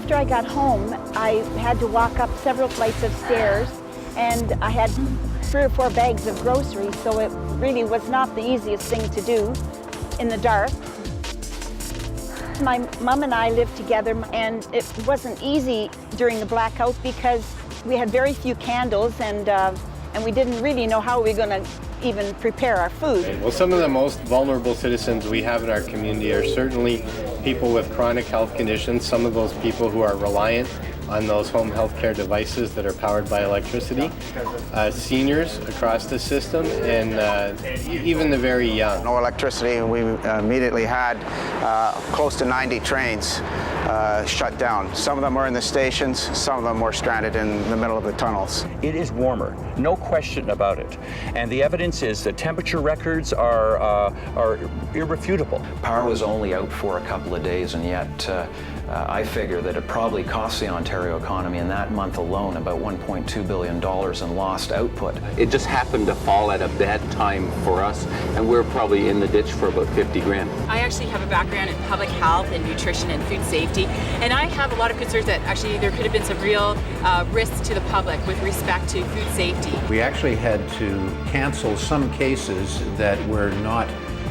After I got home, I had to walk up several flights of stairs, and I had 3 or 4 bags of groceries, so it really was not the easiest thing to do in the dark. My mom and I lived together, and it wasn't easy during the blackout because we had very few candles, and we didn't really know how we were going to even prepare our food. Well, some of the most vulnerable citizens we have in our community are certainly people with chronic health conditions, some of those people who are reliant on those home health care devices that are powered by electricity, seniors across the system, and even the very young. No electricity, and we immediately had close to 90 trains shut down. Some of them were in the stations, some of them were stranded in the middle of the tunnels. It is warmer, no question about it. And the evidence is that temperature records are irrefutable. Power was only out for a couple of days, and yet I figure that it probably cost the Ontario economy in that month alone about $1.2 billion in lost output. It just happened to fall at a bad time for us, and we're probably in the ditch for about 50 grand. I actually have a background in public health and nutrition and food safety, and I have a lot of concerns that actually there could have been some real risks to the public with respect to food safety. We actually had to cancel some cases that were not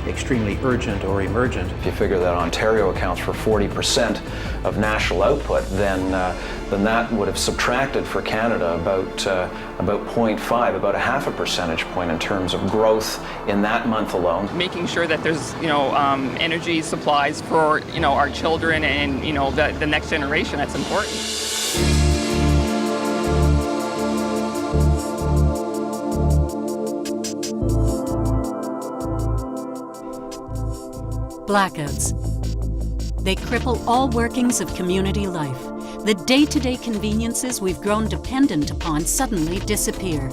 extremely urgent or emergent. If you figure that Ontario accounts for 40% of national output, then that would have subtracted for Canada about 0.5, about a half a percentage point in terms of growth in that month alone. Making sure that there's energy supplies for our children and the next generation, that's important. Blackouts. They cripple all workings of community life. The day-to-day conveniences we've grown dependent upon suddenly disappear.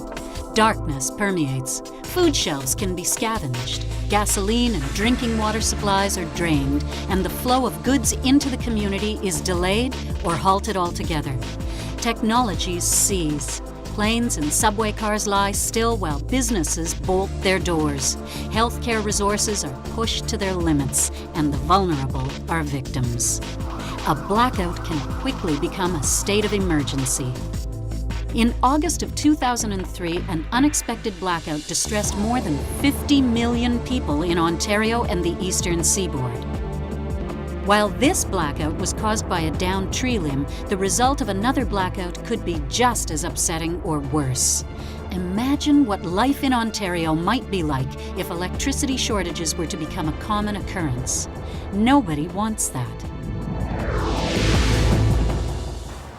Darkness permeates. Food shelves can be scavenged. Gasoline and drinking water supplies are drained, and the flow of goods into the community is delayed or halted altogether. Technologies cease. Planes and subway cars lie still while businesses bolt their doors. Healthcare resources are pushed to their limits, and the vulnerable are victims. A blackout can quickly become a state of emergency. In August of 2003, an unexpected blackout distressed more than 50 million people in Ontario and the eastern seaboard. While this blackout was caused by a downed tree limb, the result of another blackout could be just as upsetting or worse. Imagine what life in Ontario might be like if electricity shortages were to become a common occurrence. Nobody wants that.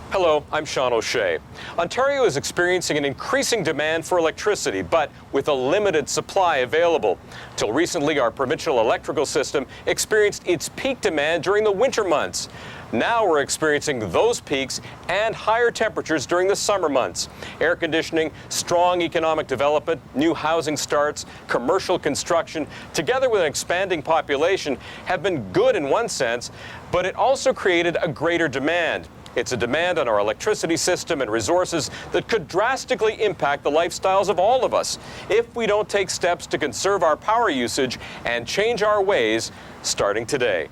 Hello, I'm Sean O'Shea. Ontario is experiencing an increasing demand for electricity, but with a limited supply available. Till recently, our provincial electrical system experienced its peak demand during the winter months. Now we're experiencing those peaks and higher temperatures during the summer months. Air conditioning, strong economic development, new housing starts, commercial construction, together with an expanding population, have been good in one sense, but it also created a greater demand. It's a demand on our electricity system and resources that could drastically impact the lifestyles of all of us if we don't take steps to conserve our power usage and change our ways starting today.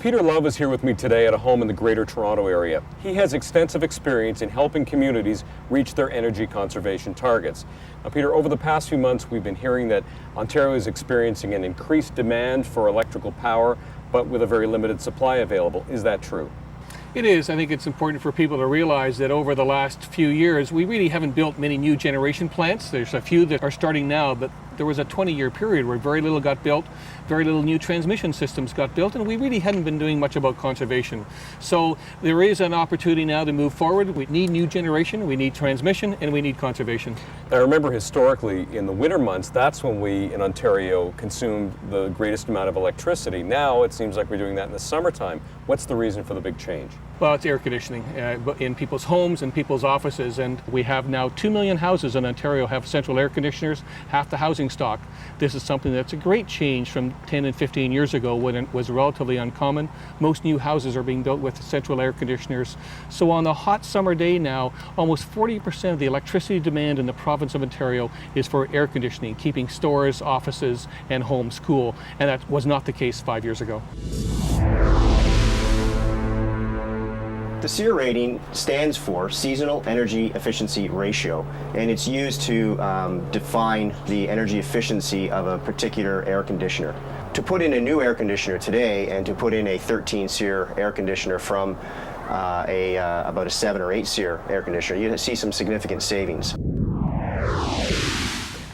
Peter Love is here with me today at a home in the Greater Toronto area. He has extensive experience in helping communities reach their energy conservation targets. Now, Peter, over the past few months, we've been hearing that Ontario is experiencing an increased demand for electrical power, but with a very limited supply available. Is that true? It is. I think it's important for people to realize that over the last few years, we really haven't built many new generation plants. There's a few that are starting now, but there was a 20-year period where very little got built, very little new transmission systems got built, and we really hadn't been doing much about conservation. So there is an opportunity now to move forward. We need new generation, we need transmission, and we need conservation. I remember historically in the winter months, that's when we in Ontario consumed the greatest amount of electricity. Now it seems like we're doing that in the summertime. What's the reason for the big change? Well, it's air conditioning in people's homes and people's offices, and we have now 2 million houses in Ontario have central air conditioners, half the housing stock. This is something that's a great change from 10 and 15 years ago when it was relatively uncommon. Most new houses are being built with central air conditioners. So on the hot summer day now, almost 40% of the electricity demand in the province of Ontario is for air conditioning, keeping stores, offices, and homes cool, and that was not the case 5 years ago. The SEER rating stands for Seasonal Energy Efficiency Ratio, and it's used to define the energy efficiency of a particular air conditioner. To put in a new air conditioner today and to put in a 13 SEER air conditioner from about a 7 or 8 SEER air conditioner, you see some significant savings.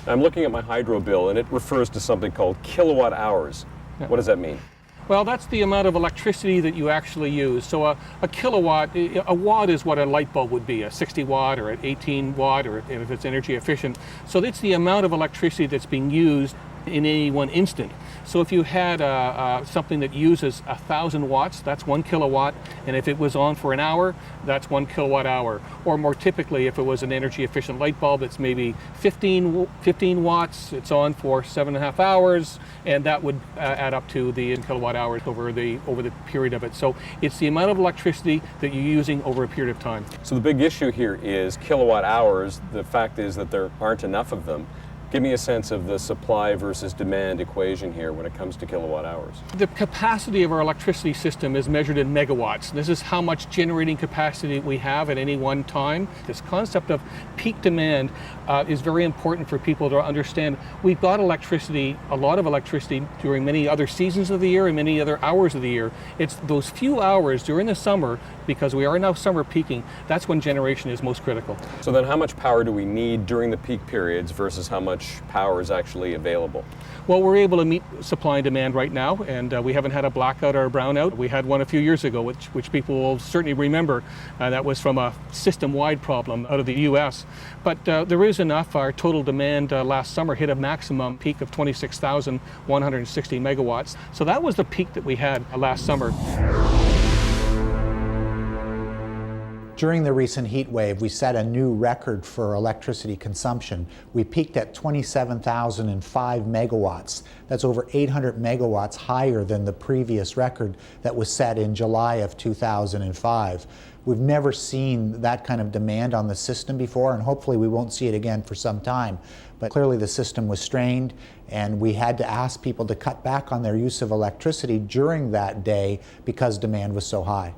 I'm looking at my hydro bill, and it refers to something called kilowatt hours. What does that mean? Well, that's the amount of electricity that you actually use. So a kilowatt, a watt is what a light bulb would be, a 60 watt or an 18 watt, or if it's energy efficient. So it's the amount of electricity that's being used in any one instant. So if you had something that uses 1,000 watts, that's 1 kilowatt, and if it was on for an hour, that's 1 kilowatt hour. Or more typically, if it was an energy efficient light bulb, it's maybe 15 watts, it's on for 7.5 hours, and that would add up to the kilowatt hours over the period of it. So it's the amount of electricity that you're using over a period of time. So the big issue here is kilowatt hours. The fact is that there aren't enough of them. Give me a sense of the supply versus demand equation here when it comes to kilowatt hours. The capacity of our electricity system is measured in megawatts. This is how much generating capacity we have at any one time. This concept of peak demand is very important for people to understand. We've got electricity, a lot of electricity during many other seasons of the year and many other hours of the year. It's those few hours during the summer, because we are now summer peaking, that's when generation is most critical. So then how much power do we need during the peak periods versus how much power is actually available? Well, we're able to meet supply and demand right now, and we haven't had a blackout or a brownout. We had one a few years ago, which people will certainly remember. That was from a system-wide problem out of the U.S. But there is enough. Our total demand last summer hit a maximum peak of 26,160 megawatts. So that was the peak that we had last summer. During the recent heat wave, we set a new record for electricity consumption. We peaked at 27,005 megawatts. That's over 800 megawatts higher than the previous record that was set in July of 2005. We've never seen that kind of demand on the system before, and hopefully we won't see it again for some time. But clearly the system was strained, and we had to ask people to cut back on their use of electricity during that day because demand was so high.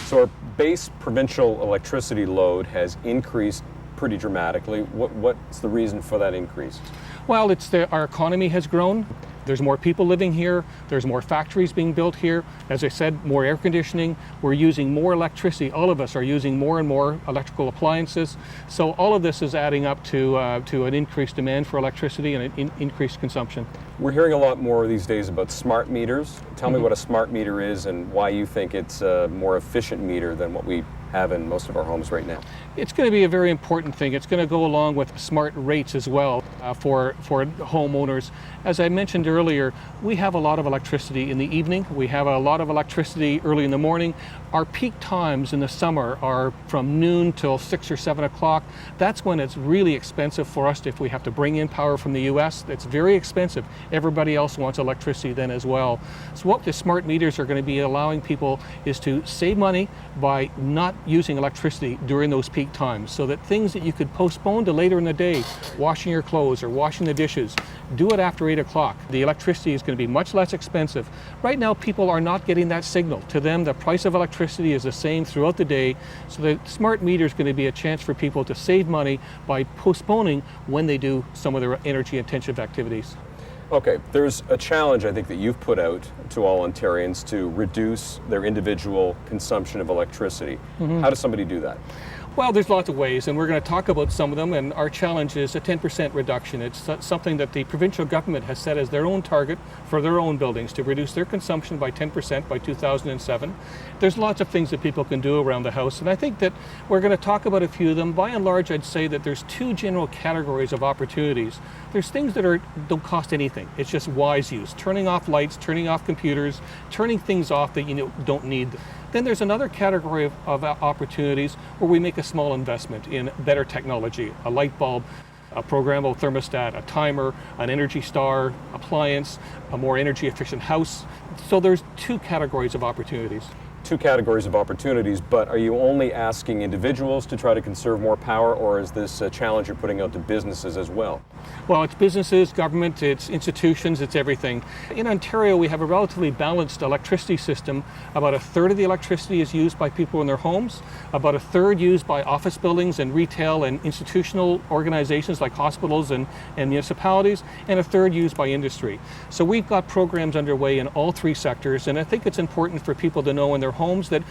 So our base provincial electricity load has increased pretty dramatically. What's the reason for that increase? Well, our economy has grown. There's more people living here. There's more factories being built here. As I said, more air conditioning. We're using more electricity. All of us are using more and more electrical appliances. So all of this is adding up to an increased demand for electricity and an increased consumption. We're hearing a lot more these days about smart meters. Tell me what a smart meter is and why you think it's a more efficient meter than what we have in most of our homes right now. It's going to be a very important thing. It's going to go along with smart rates as well for homeowners. As I mentioned earlier, we have a lot of electricity in the evening. We have a lot of electricity early in the morning. Our peak times in the summer are from noon till 6 or 7 o'clock. That's when it's really expensive for us if we have to bring in power from the US. It's very expensive. Everybody else wants electricity then as well. So what the smart meters are going to be allowing people is to save money by not using electricity during those peak times, so that things that you could postpone to later in the day, washing your clothes or washing the dishes, do it after 8 o'clock. The electricity is going to be much less expensive. Right now, people are not getting that signal. To them, the price of electricity is the same throughout the day, so the smart meter is going to be a chance for people to save money by postponing when they do some of their energy-intensive activities. Okay, there's a challenge I think that you've put out to all Ontarians to reduce their individual consumption of electricity. How does somebody do that? Well, there's lots of ways, and we're going to talk about some of them, and our challenge is a 10% reduction. It's something that the provincial government has set as their own target for their own buildings, to reduce their consumption by 10% by 2007. There's lots of things that people can do around the house, and I think that we're going to talk about a few of them. By and large, I'd say that there's two general categories of opportunities. There's things that don't cost anything. It's just wise use, turning off lights, turning off computers, turning things off that you don't need. Then there's another category of opportunities where we make a small investment in better technology, a light bulb, a programmable thermostat, a timer, an Energy Star appliance, a more energy efficient house. So there's two categories of opportunities. Two categories of opportunities, but are you only asking individuals to try to conserve more power, or is this a challenge you're putting out to businesses as well? Well, it's businesses, government, it's institutions, it's everything. In Ontario, we have a relatively balanced electricity system. About a third of the electricity is used by people in their homes, about a third used by office buildings and retail and institutional organizations like hospitals and municipalities, and a third used by industry. So we've got programs underway in all three sectors, and I think it's important for people to know in their homes that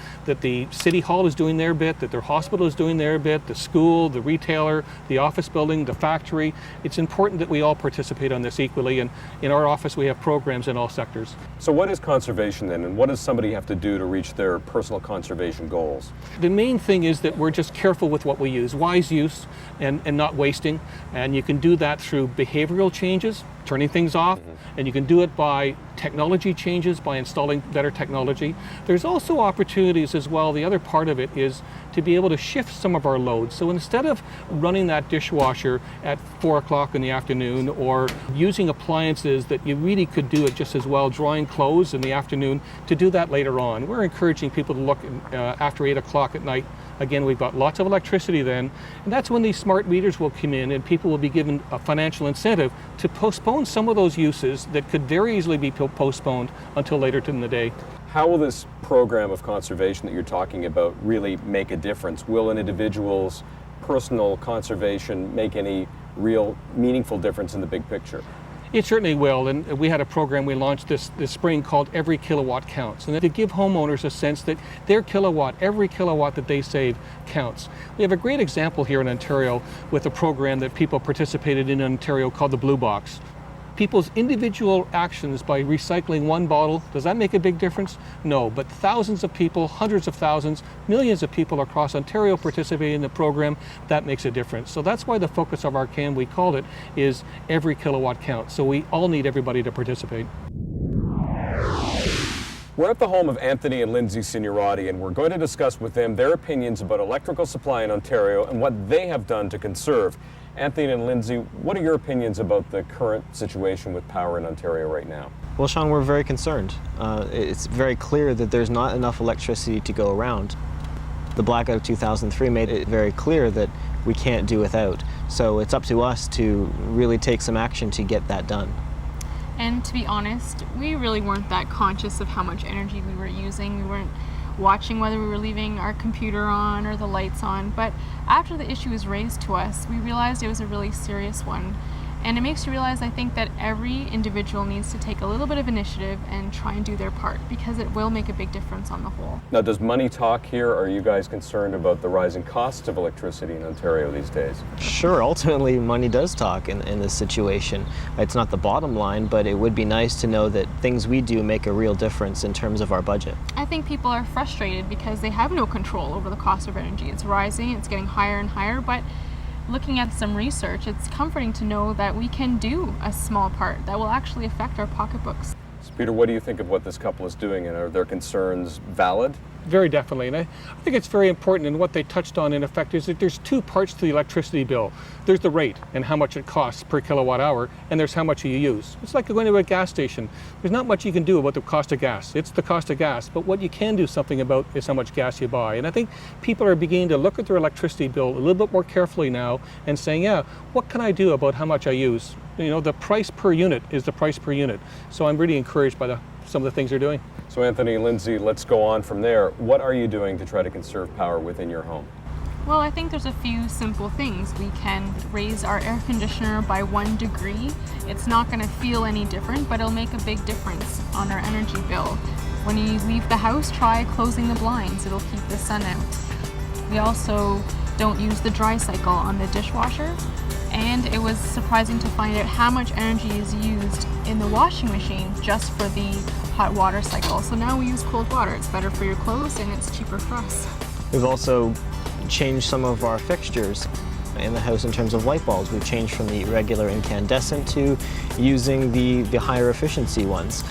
the City Hall is doing their bit, that their hospital is doing their bit, the school, the retailer, the office building, the factory. It's important that we all participate on this equally, and in our office we have programs in all sectors. So what is conservation then, and what does somebody have to do to reach their personal conservation goals? The main thing is that we're just careful with what we use, wise use and not wasting, and you can do that through behavioral changes, turning things off, and you can do it by technology changes, by installing better technology. There's also opportunities as well. The other part of it is to be able to shift some of our loads. So instead of running that dishwasher at 4 o'clock in the afternoon, or using appliances that you really could do it just as well, drying clothes in the afternoon, to do that later on. We're encouraging people to look after 8 o'clock at night. Again, we've got lots of electricity then, and that's when these smart meters will come in and people will be given a financial incentive to postpone some of those uses that could very easily be postponed until later in the day. How will this program of conservation that you're talking about really make a difference? Will an individual's personal conservation make any real meaningful difference in the big picture? It certainly will, and we had a program we launched this spring called Every Kilowatt Counts, and to give homeowners a sense that their kilowatt, every kilowatt that they save counts. We have a great example here in Ontario with a program that people participated in Ontario called the Blue Box. People's individual actions by recycling one bottle, does that make a big difference? No, but thousands of people, hundreds of thousands, millions of people across Ontario participating in the program, that makes a difference. So that's why the focus of our CAN, we called it, is every kilowatt counts. So we all need everybody to participate. We're at the home of Anthony and Lindsay Signorati, and we're going to discuss with them their opinions about electrical supply in Ontario and what they have done to conserve. Anthony and Lindsay, what are your opinions about the current situation with power in Ontario right now? Well, Sean, we're very concerned. It's very clear that there's not enough electricity to go around. The blackout of 2003 made it very clear that we can't do without. So it's up to us to really take some action to get that done. And to be honest, we really weren't that conscious of how much energy we were using. We weren't watching whether we were leaving our computer on or the lights on. But after the issue was raised to us, we realized it was a really serious one. And it makes you realize, I think, that every individual needs to take a little bit of initiative and try and do their part, because it will make a big difference on the whole. Now, does money talk here? Are you guys concerned about the rising costs of electricity in Ontario these days? Sure, ultimately money does talk in this situation. It's not the bottom line, but it would be nice to know that things we do make a real difference in terms of our budget. I think people are frustrated because they have no control over the cost of energy. It's rising, it's getting higher and higher, but looking at some research, it's comforting to know that we can do a small part that will actually affect our pocketbooks. So Peter, what do you think of what this couple is doing, and are their concerns valid? Very definitely, and I think it's very important, and what they touched on in effect is that there's two parts to the electricity bill. There's the rate and how much it costs per kilowatt hour, and there's how much you use. It's like going to a gas station. There's not much you can do about the cost of gas. It's the cost of gas, but what you can do something about is how much gas you buy. And I think people are beginning to look at their electricity bill a little bit more carefully now and saying, yeah, what can I do about how much I use? You know, the price per unit is the price per unit. So I'm really encouraged by some of the things they're doing. So Anthony and Lindsay, let's go on from there. What are you doing to try to conserve power within your home? Well, I think there's a few simple things. We can raise our air conditioner by 1 degree. It's not going to feel any different, but it'll make a big difference on our energy bill. When you leave the house, try closing the blinds. It'll keep the sun out. We also don't use the dry cycle on the dishwasher. And it was surprising to find out how much energy is used in the washing machine just for the hot water cycle. So now we use cold water. It's better for your clothes and it's cheaper for us. We've also changed some of our fixtures in the house in terms of light bulbs. We've changed from the regular incandescent to using the higher efficiency ones.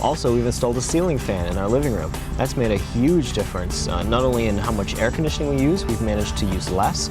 Also, we've installed a ceiling fan in our living room. That's made a huge difference, not only in how much air conditioning we use, we've managed to use less,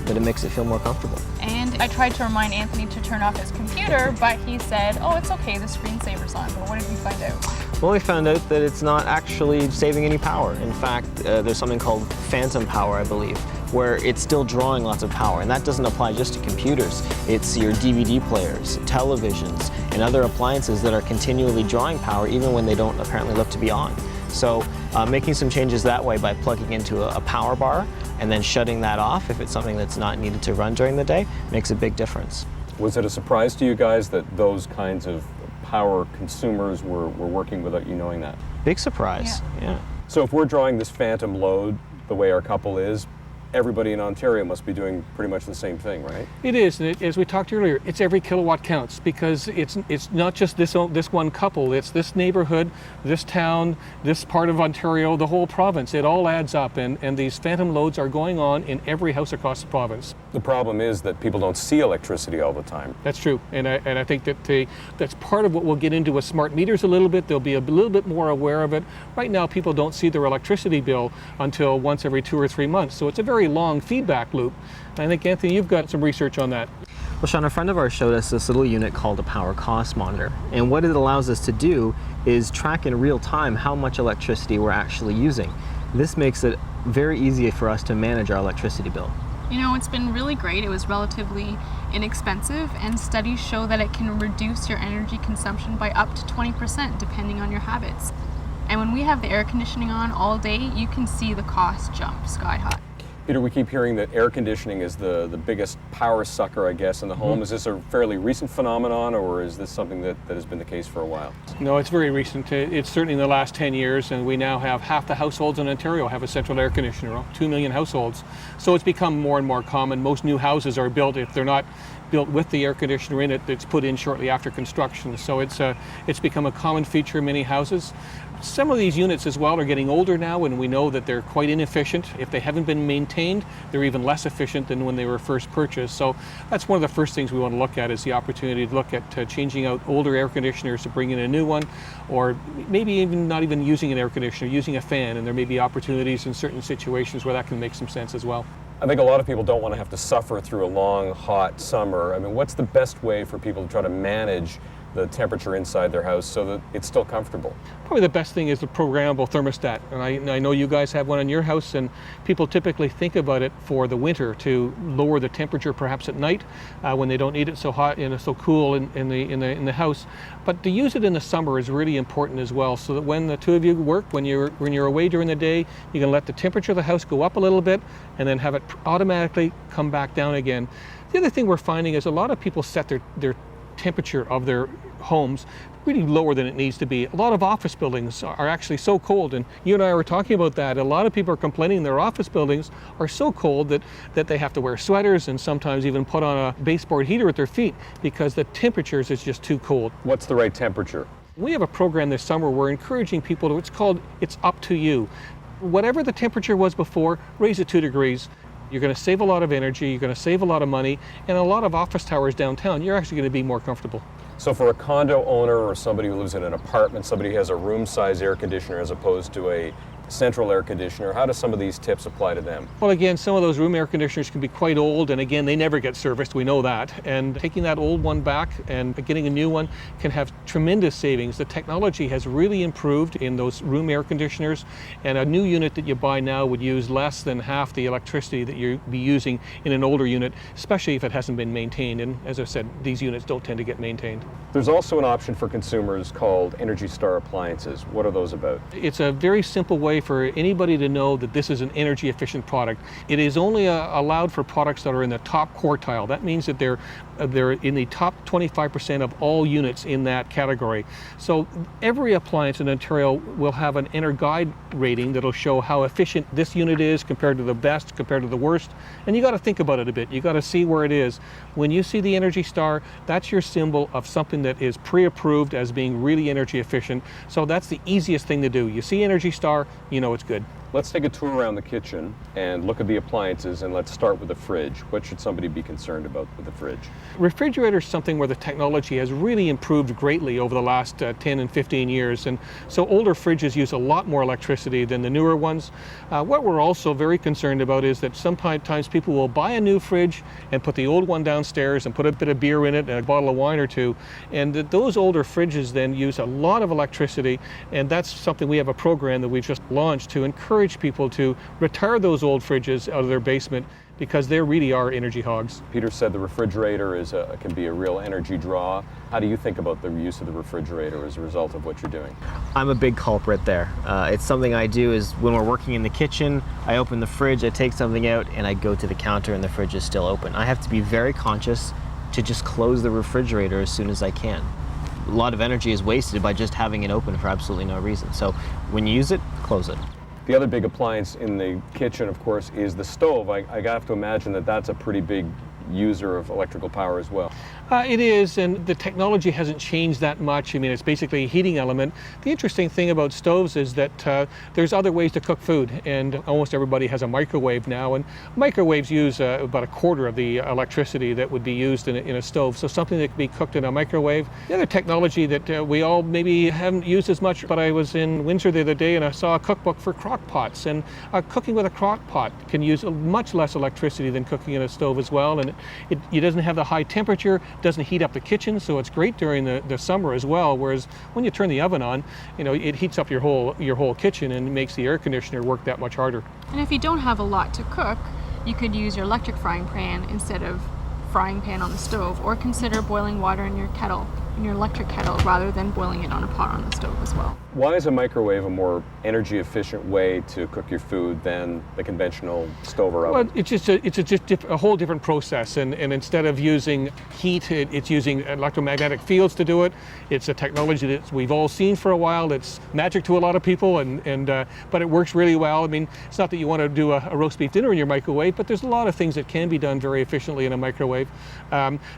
but it makes it feel more comfortable. And I tried to remind Anthony to turn off his computer, but he said, oh, it's okay, the screensaver's on. But what did we find out? Well, we found out that it's not actually saving any power. In fact, there's something called phantom power, I believe, where it's still drawing lots of power. And that doesn't apply just to computers. It's your DVD players, televisions, and other appliances that are continually drawing power even when they don't apparently look to be on. So making some changes that way by plugging into a power bar and then shutting that off if it's something that's not needed to run during the day makes a big difference. Was it a surprise to you guys that those kinds of power consumers were working without you knowing that? Big surprise, yeah. So if we're drawing this phantom load the way our couple is, everybody in Ontario must be doing pretty much the same thing, right? It is, and as we talked earlier, it's every kilowatt counts, because it's not just this one couple, it's this neighborhood, this town, this part of Ontario, the whole province. It all adds up, and these phantom loads are going on in every house across the province. The problem is that people don't see electricity all the time. That's true, and I think that that's part of what we'll get into with smart meters a little bit. They'll be a little bit more aware of it. Right now, people don't see their electricity bill until once every 2 or 3 months, so it's a very long feedback loop. I think, Anthony, you've got some research on that. Well, Sean, a friend of ours showed us this little unit called a power cost monitor. And what it allows us to do is track in real time how much electricity we're actually using. This makes it very easy for us to manage our electricity bill. You know, it's been really great. It was relatively inexpensive, and studies show that it can reduce your energy consumption by up to 20% depending on your habits. And when we have the air conditioning on all day, you can see the cost jump sky high. Peter, we keep hearing that air conditioning is the biggest power sucker, I guess, in the home. Is this a fairly recent phenomenon, or is this something that has been the case for a while? No, it's very recent. It's certainly in the last 10 years, and we now have half the households in Ontario have a central air conditioner, 2 million households. So it's become more and more common. Most new houses are built, if they're not built with the air conditioner in it, it's put in shortly after construction. So it's become a common feature in many houses. Some of these units as well are getting older now, and we know that they're quite inefficient. If they haven't been maintained, they're even less efficient than when they were first purchased. So that's one of the first things we want to look at, is the opportunity to look at changing out older air conditioners to bring in a new one, or maybe even not even using an air conditioner, using a fan, and there may be opportunities in certain situations where that can make some sense as well. I think a lot of people don't want to have to suffer through a long, hot summer. I mean, what's the best way for people to try to manage the temperature inside their house so that it's still comfortable? Probably the best thing is the programmable thermostat. And I know you guys have one in your house, and people typically think about it for the winter to lower the temperature perhaps at night when they don't need it so hot and so cool in the house. But to use it in the summer is really important as well, so that when the two of you work, when you're away during the day, you can let the temperature of the house go up a little bit and then have it automatically come back down again. The other thing we're finding is a lot of people set their temperature of their homes really lower than it needs to be. A lot of office buildings are actually so cold, and you and I were talking about that. A lot of people are complaining their office buildings are so cold that they have to wear sweaters and sometimes even put on a baseboard heater at their feet because the temperatures is just too cold. What's the right temperature? We have a program this summer we're encouraging people to, it's called It's Up to You. Whatever the temperature was before, raise it 2 degrees. You're going to save a lot of energy, you're going to save a lot of money, and a lot of office towers downtown, you're actually going to be more comfortable. So for a condo owner or somebody who lives in an apartment, somebody who has a room-size air conditioner as opposed to a central air conditioner, how do some of these tips apply to them? Well, again, some of those room air conditioners can be quite old, and again, they never get serviced, we know that. And taking that old one back and getting a new one can have tremendous savings. The technology has really improved in those room air conditioners, and a new unit that you buy now would use less than half the electricity that you'd be using in an older unit, especially if it hasn't been maintained. And as I said, these units don't tend to get maintained. There's also an option for consumers called Energy Star appliances. What are those about? It's a very simple way for anybody to know that this is an energy efficient product. It is only allowed for products that are in the top quartile. That means that they're they're in the top 25% of all units in that category. So every appliance in Ontario will have an EnerGuide rating that'll show how efficient this unit is compared to the best, compared to the worst. And you got to think about it a bit. You got to see where it is. When you see the Energy Star, that's your symbol of something that is pre-approved as being really energy efficient. So that's the easiest thing to do. You see Energy Star, you know it's good. Let's take a tour around the kitchen and look at the appliances, and let's start with the fridge. What should somebody be concerned about with the fridge? Refrigerator is something where the technology has really improved greatly over the last 10 and 15 years, and so older fridges use a lot more electricity than the newer ones. What we're also very concerned about is that sometimes people will buy a new fridge and put the old one downstairs and put a bit of beer in it and a bottle of wine or two, and those older fridges then use a lot of electricity, and that's something we have a program that we've just launched to encourage people to retire those old fridges out of their basement because they really are energy hogs. Peter said the refrigerator can be a real energy draw. How do you think about the use of the refrigerator as a result of what you're doing? I'm a big culprit there. It's something I do is when we're working in the kitchen, I open the fridge, I take something out, and I go to the counter and the fridge is still open. I have to be very conscious to just close the refrigerator as soon as I can. A lot of energy is wasted by just having it open for absolutely no reason. So when you use it, close it. The other big appliance in the kitchen, of course, is the stove. I have to imagine that that's a pretty big user of electrical power as well. It is, and the technology hasn't changed that much. I mean, it's basically a heating element. The interesting thing about stoves is that there's other ways to cook food, and almost everybody has a microwave now, and microwaves use about a quarter of the electricity that would be used in a stove, so something that can be cooked in a microwave. The other technology that we all maybe haven't used as much, but I was in Windsor the other day and I saw a cookbook for crock pots, and cooking with a crock pot can use much less electricity than cooking in a stove as well, and it doesn't have the high temperature, doesn't heat up the kitchen, so it's great during the summer as well, whereas when you turn the oven on, you know, it heats up your whole kitchen and makes the air conditioner work that much harder. And if you don't have a lot to cook, you could use your electric frying pan instead of frying pan on the stove, or consider boiling water in your kettle, in your electric kettle, rather than boiling it on a pot on the stove as well. Why is a microwave a more energy efficient way to cook your food than the conventional stove or oven? Well, it's just a whole different process, and instead of using heat, it's using electromagnetic fields to do it. It's a technology that we've all seen for a while. It's magic to a lot of people, but it works really well. I mean, it's not that you want to do a roast beef dinner in your microwave, but there's a lot of things that can be done very efficiently in a microwave.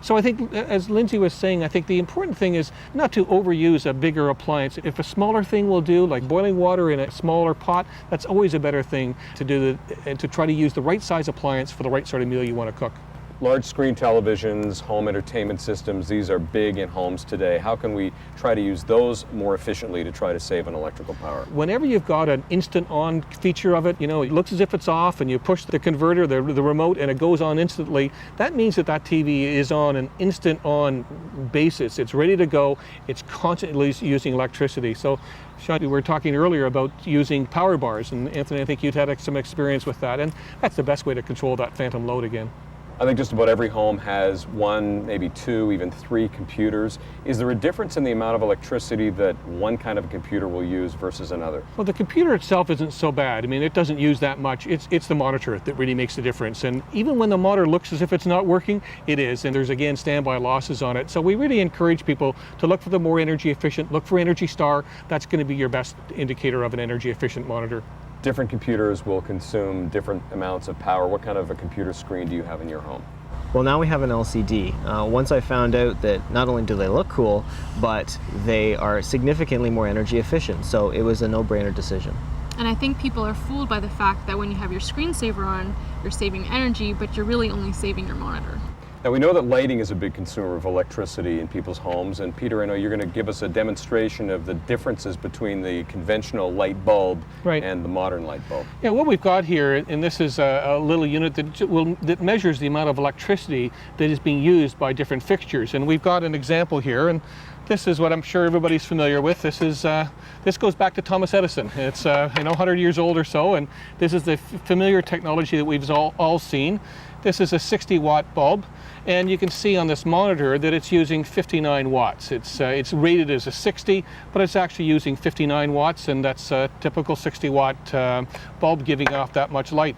So I think, as Lindsay was saying, I think the important thing is not to overuse a bigger appliance. If a smaller thing will do, like boiling water in a smaller pot, that's always a better thing to do, and to try to use the right size appliance for the right sort of meal you want to cook. Large screen televisions, home entertainment systems, these are big in homes today. How can we try to use those more efficiently to try to save on electrical power? Whenever you've got an instant on feature of it, you know, it looks as if it's off, and you push the converter, the remote, and it goes on instantly, that means that TV is on an instant on basis. It's ready to go. It's constantly using electricity. So Sean, we were talking earlier about using power bars, and Anthony, I think you'd had some experience with that, and that's the best way to control that phantom load again. I think just about every home has one, maybe two, even three computers. Is there a difference in the amount of electricity that one kind of computer will use versus another? Well, the computer itself isn't so bad. I mean, it doesn't use that much. It's the monitor that really makes the difference. And even when the monitor looks as if it's not working, it is. And there's, again, standby losses on it. So we really encourage people to look for the more energy efficient, look for Energy Star. That's going to be your best indicator of an energy efficient monitor. Different computers will consume different amounts of power. What kind of a computer screen do you have in your home? Well, now we have an LCD. Once I found out that not only do they look cool, but they are significantly more energy efficient, so it was a no-brainer decision. And I think people are fooled by the fact that when you have your screensaver on, you're saving energy, but you're really only saving your monitor. Now, we know that lighting is a big consumer of electricity in people's homes, and Peter, I know you're going to give us a demonstration of the differences between the conventional light bulb and the modern light bulb. Yeah, what we've got here, and this is a little unit that measures the amount of electricity that is being used by different fixtures, and we've got an example here, and this is what I'm sure everybody's familiar with. This goes back to Thomas Edison. It's 100 years old or so, and this is the familiar technology that we've all seen. This is a 60-watt bulb, and you can see on this monitor that it's using 59 watts. It's rated as a 60, but it's actually using 59 watts, and that's a typical 60-watt bulb giving off that much light.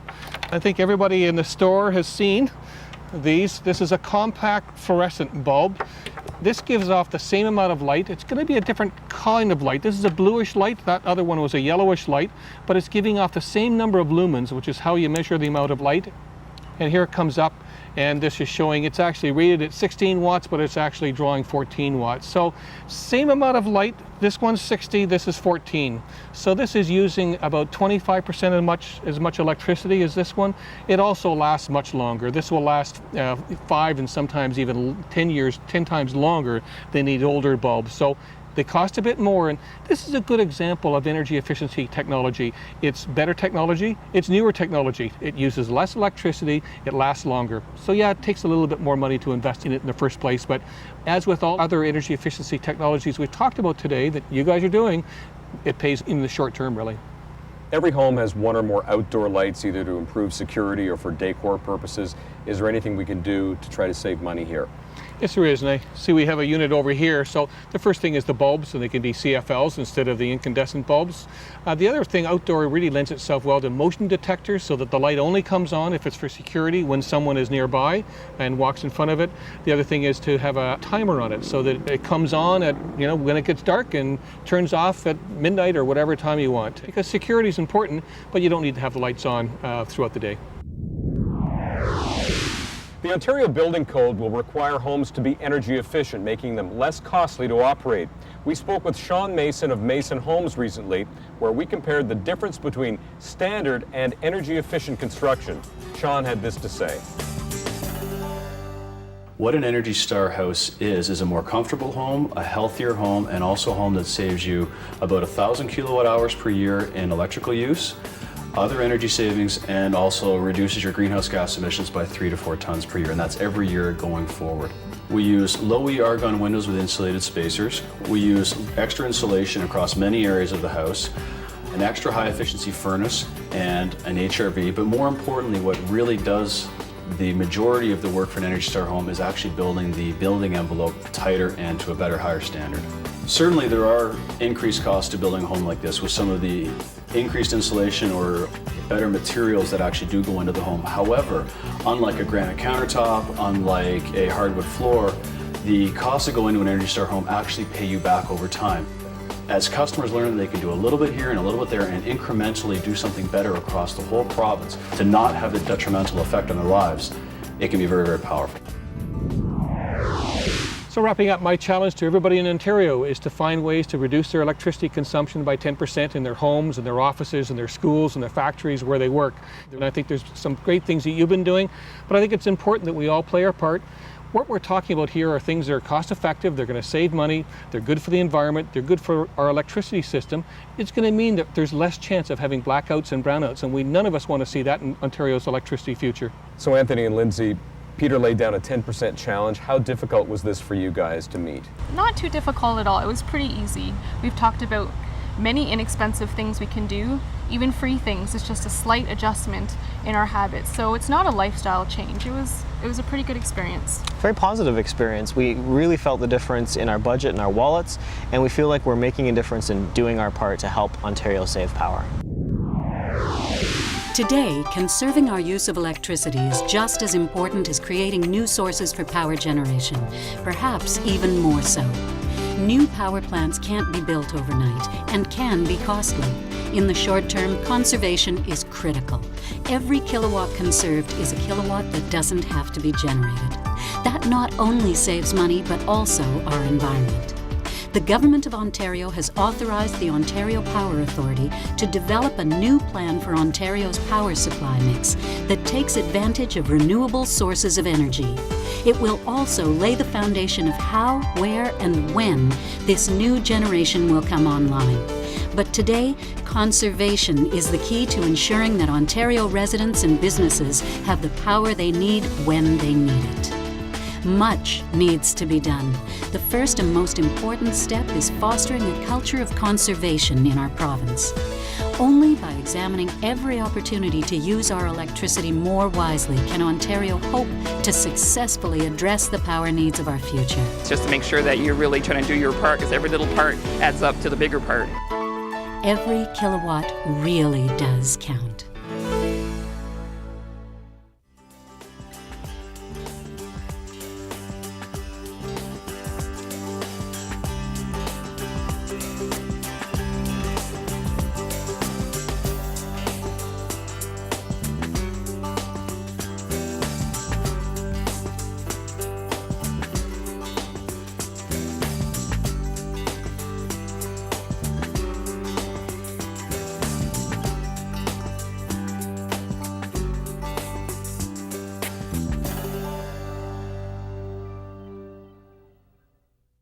I think everybody in the store has seen these. This is a compact fluorescent bulb. This gives off the same amount of light. It's going to be a different kind of light. This is a bluish light. That other one was a yellowish light, but it's giving off the same number of lumens, which is how you measure the amount of light. And here it comes up, and this is showing it's actually rated at 16 watts, but it's actually drawing 14 watts. So same amount of light. This one's 60, this is 14. So this is using about 25% as much electricity as this one. It also lasts much longer. This will last 5 and sometimes even 10 times longer than these older bulbs. So they cost a bit more, and this is a good example of energy efficiency technology. It's better technology, it's newer technology. It uses less electricity, it lasts longer. So yeah, it takes a little bit more money to invest in it in the first place, but as with all other energy efficiency technologies we've talked about today that you guys are doing, it pays in the short term, really. Every home has one or more outdoor lights, either to improve security or for decor purposes. Is there anything we can do to try to save money here? Yes, there is, and I see we have a unit over here. So the first thing is the bulbs, and they can be CFLs instead of the incandescent bulbs. The other thing, outdoor really lends itself well to motion detectors, so that the light only comes on if it's for security when someone is nearby and walks in front of it. The other thing is to have a timer on it, so that it comes on at, when it gets dark and turns off at midnight or whatever time you want. Because security is important, but you don't need to have the lights on throughout the day. The Ontario Building Code will require homes to be energy efficient, making them less costly to operate. We spoke with Sean Mason of Mason Homes recently, where we compared the difference between standard and energy efficient construction. Sean had this to say. What an Energy Star house is a more comfortable home, a healthier home, and also a home that saves you about 1,000 kilowatt hours per year in electrical use, other energy savings, and also reduces your greenhouse gas emissions by 3 to 4 tons per year, and that's every year going forward. We use low E argon windows with insulated spacers. We use extra insulation across many areas of the house, an extra high efficiency furnace, and an HRV, but more importantly, what really does the majority of the work for an Energy Star home is actually building the building envelope tighter and to a better, higher standard. Certainly there are increased costs to building a home like this with some of the increased insulation or better materials that actually do go into the home. However, unlike a granite countertop, unlike a hardwood floor, the costs that go into an Energy Star home actually pay you back over time. As customers learn that they can do a little bit here and a little bit there and incrementally do something better across the whole province to not have a detrimental effect on their lives, it can be very, very powerful. So wrapping up, my challenge to everybody in Ontario is to find ways to reduce their electricity consumption by 10% in their homes and their offices and their schools and their factories where they work. And I think there's some great things that you've been doing, but I think it's important that we all play our part. What we're talking about here are things that are cost effective, they're going to save money, they're good for the environment, they're good for our electricity system. It's going to mean that there's less chance of having blackouts and brownouts, and none of us want to see that in Ontario's electricity future. So Anthony and Lindsay, Peter laid down a 10% challenge. How difficult was this for you guys to meet? Not too difficult at all. It was pretty easy. We've talked about many inexpensive things we can do, even free things. It's just a slight adjustment in our habits. So it's not a lifestyle change. It was a pretty good experience. Very positive experience. We really felt the difference in our budget and our wallets, and we feel like we're making a difference in doing our part to help Ontario save power. Today, conserving our use of electricity is just as important as creating new sources for power generation, perhaps even more so. New power plants can't be built overnight and can be costly. In the short term, conservation is critical. Every kilowatt conserved is a kilowatt that doesn't have to be generated. That not only saves money, but also our environment. The Government of Ontario has authorized the Ontario Power Authority to develop a new plan for Ontario's power supply mix that takes advantage of renewable sources of energy. It will also lay the foundation of how, where, and when this new generation will come online. But today, conservation is the key to ensuring that Ontario residents and businesses have the power they need when they need it. Much needs to be done. The first and most important step is fostering a culture of conservation in our province. Only by examining every opportunity to use our electricity more wisely can Ontario hope to successfully address the power needs of our future. Just to make sure that you're really trying to do your part, because every little part adds up to the bigger part. Every kilowatt really does count.